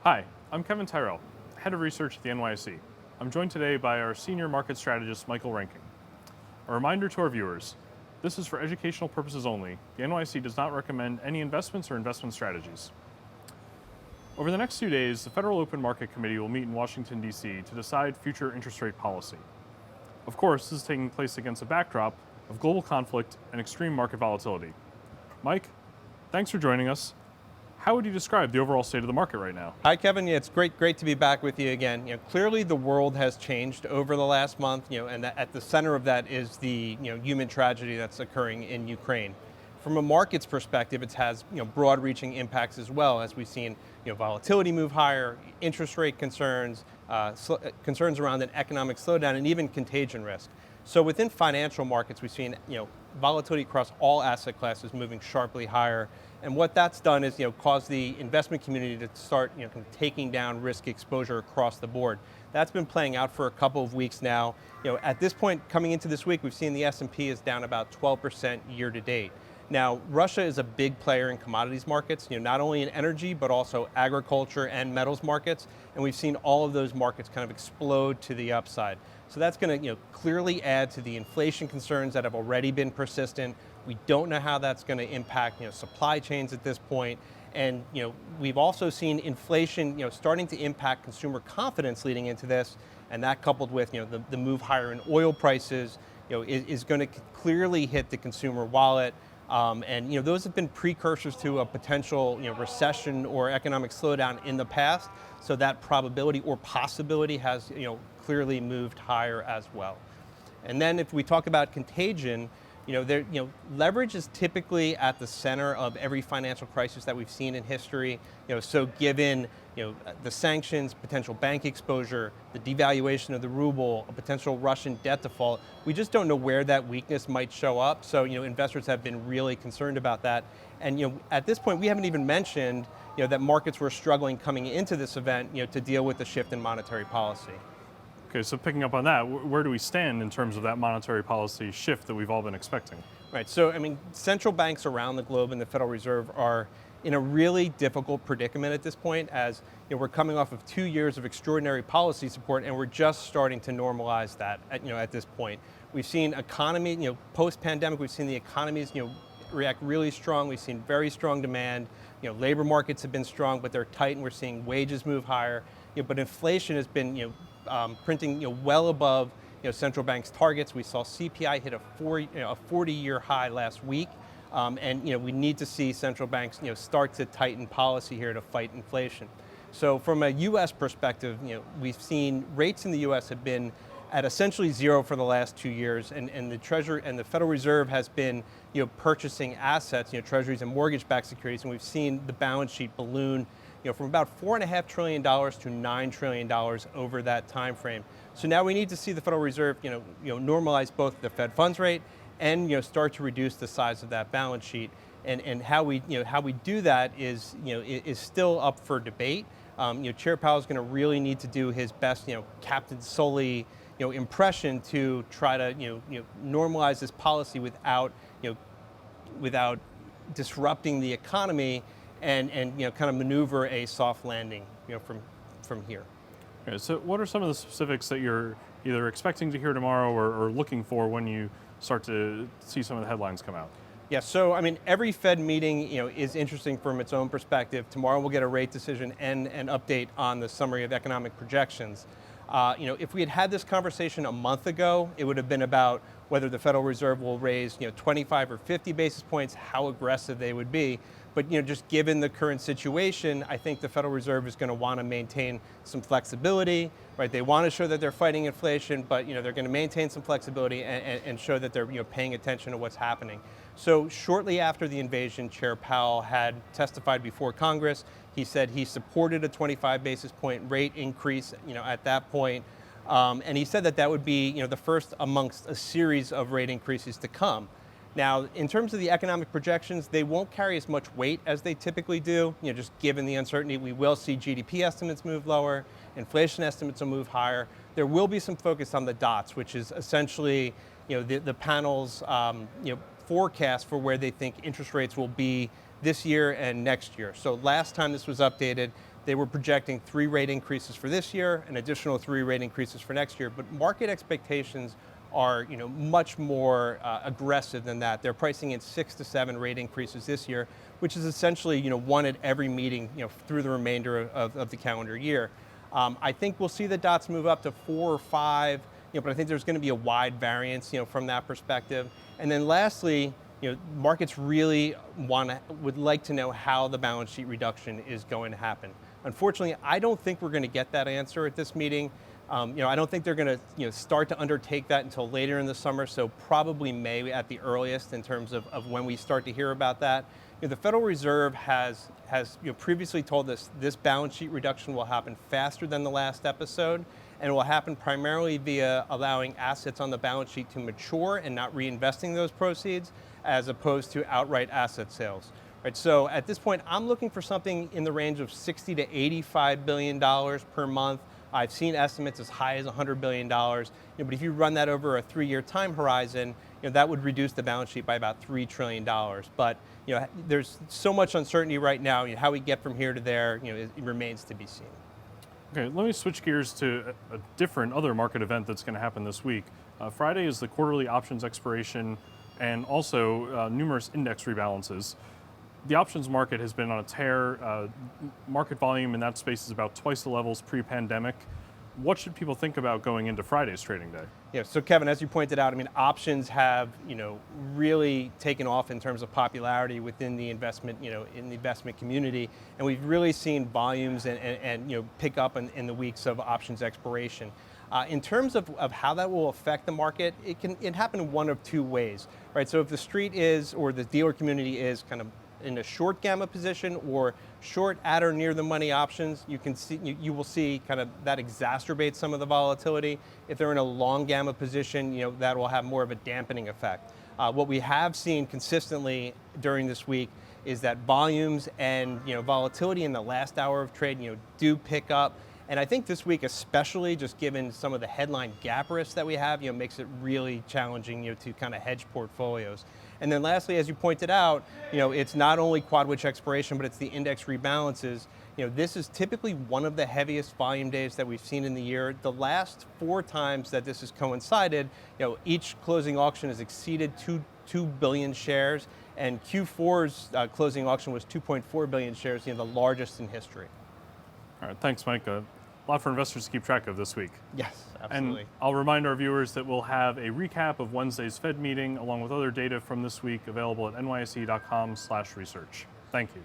Hi, I'm Kevin Tyrrell, Head of Research at the NYSE. I'm joined today by our Senior Market Strategist, Michael Reinking. A reminder to our viewers, this is for educational purposes only. The NYSE does not recommend any investments or investment strategies. Over the next few days, the Federal Open Market Committee will meet in Washington, D.C. to decide future interest rate policy. Of course, this is taking place against a backdrop of global conflict and extreme market volatility. Mike, thanks for joining us. How would you describe the overall state of the market right now? Hi, Kevin. Yeah, it's great to be back with you again. Clearly the world has changed over the last month. And at the center of that is the human tragedy that's occurring in Ukraine. From a markets perspective, it has broad-reaching impacts as well, as we've seen volatility move higher, interest rate concerns, concerns around an economic slowdown, and even contagion risk. So within financial markets, we've seen volatility across all asset classes moving sharply higher. And what that's done is caused the investment community to start kind of taking down risk exposure across the board. That's been playing out for a couple of weeks now. At this point, coming into this week, we've seen the S&P is down about 12% year to date. Now, Russia is a big player in commodities markets, not only in energy, but also agriculture and metals markets. And we've seen all of those markets kind of explode to the upside. So that's going to clearly add to the inflation concerns that have already been persistent. We don't know how that's going to impact supply chains at this point. And we've also seen inflation starting to impact consumer confidence leading into this. And that coupled with the move higher in oil prices is going to clearly hit the consumer wallet. And those have been precursors to a potential recession or economic slowdown in the past. So that probability or possibility has clearly moved higher as well. And then if we talk about contagion, leverage is typically at the center of every financial crisis that we've seen in history. So given the sanctions, potential bank exposure, the devaluation of the ruble, a potential Russian debt default, we just don't know where that weakness might show up. So investors have been really concerned about that. And at this point, we haven't even mentioned that markets were struggling coming into this event to deal with the shift in monetary policy. Okay, so picking up on that, where do we stand in terms of that monetary policy shift that we've all been expecting? Right, so central banks around the globe and the Federal Reserve are in a really difficult predicament at this point, as we're coming off of 2 years of extraordinary policy support, and we're just starting to normalize that at this point. We've seen economy, post-pandemic, we've seen the economies react really strong. We've seen very strong demand. Labor markets have been strong, but they're tight, and we're seeing wages move higher. But inflation has been printing well above central banks' targets. We saw CPI hit a 40-year high last week, and we need to see central banks start to tighten policy here to fight inflation. So from a U.S. perspective, we've seen rates in the U.S. have been at essentially zero for the last 2 years, and the Treasury and the Federal Reserve has been purchasing assets, treasuries and mortgage-backed securities, and we've seen the balance sheet balloon from about $4.5 trillion to $9 trillion over that time frame. So now we need to see the Federal Reserve normalize both the Fed funds rate and start to reduce the size of that balance sheet. And how we do that is still up for debate. Chair Powell is going to really need to do his best Captain Sully impression to try to normalize this policy without disrupting the economy and kind of maneuver a soft landing from here. Okay, so what are some of the specifics that you're either expecting to hear tomorrow or looking for when you start to see some of the headlines come out? Yeah, so every Fed meeting is interesting from its own perspective. Tomorrow we'll get a rate decision and an update on the summary of economic projections. If we had had this conversation a month ago, it would have been about whether the Federal Reserve will raise 25 or 50 basis points, how aggressive they would be. But just given the current situation, I think the Federal Reserve is going to want to maintain some flexibility, right? They want to show that they're fighting inflation, but they're going to maintain some flexibility and show that they're paying attention to what's happening. So shortly after the invasion, Chair Powell had testified before Congress. He said he supported a 25 basis point rate increase, at that point. And he said that would be, the first amongst a series of rate increases to come. Now, in terms of the economic projections, they won't carry as much weight as they typically do. Just given the uncertainty, we will see GDP estimates move lower, inflation estimates will move higher. There will be some focus on the dots, which is essentially, the panel's, forecast for where they think interest rates will be this year and next year. So last time this was updated, they were projecting 3 rate increases for this year, an additional 3 rate increases for next year, but market expectations are much more aggressive than that. They're pricing in 6 to 7 rate increases this year, which is essentially one at every meeting through the remainder of the calendar year. I think we'll see the dots move up to 4 or 5, but I think there's going to be a wide variance from that perspective. And then lastly, markets really would like to know how the balance sheet reduction is going to happen. Unfortunately, I don't think we're going to get that answer at this meeting. I don't think they're going to start to undertake that until later in the summer, so probably May at the earliest in terms of when we start to hear about that. The Federal Reserve has previously told us this balance sheet reduction will happen faster than the last episode, and it will happen primarily via allowing assets on the balance sheet to mature and not reinvesting those proceeds, as opposed to outright asset sales. Right, so at this point, I'm looking for something in the range of $60 to $85 billion per month. I've seen estimates as high as $100 billion, but if you run that over a 3-year time horizon, that would reduce the balance sheet by about $3 trillion. But there's so much uncertainty right now. How we get from here to there, it remains to be seen. Okay, let me switch gears to a different other market event that's going to happen this week. Friday is the quarterly options expiration and also numerous index rebalances. The options market has been on a tear. Market volume in that space is about twice the levels pre-pandemic. What should people think about going into Friday's trading day? Yeah, so Kevin, as you pointed out, options have really taken off in terms of popularity within the investment in the investment community, and we've really seen volumes and pick up in the weeks of options expiration. In terms of how that will affect the market, it can happen in one of 2 ways, right? So if the street is, or the dealer community is kind of in a short gamma position or short at or near the money options, you will see kind of that exacerbates some of the volatility. If they're in a long gamma position, that will have more of a dampening effect. What we have seen consistently during this week is that volumes and volatility in the last hour of trade do pick up. And I think this week, especially just given some of the headline gap risks that we have, makes it really challenging to kind of hedge portfolios. And then lastly, as you pointed out, it's not only quad witch expiration, but it's the index rebalances. This is typically one of the heaviest volume days that we've seen in the year. The last 4 times that this has coincided, each closing auction has exceeded 2 billion shares, and Q4's closing auction was 2.4 billion shares, the largest in history. All right, thanks, Mike. A lot for investors to keep track of this week. Yes, absolutely. And I'll remind our viewers that we'll have a recap of Wednesday's Fed meeting along with other data from this week available at nyse.com/research. Thank you.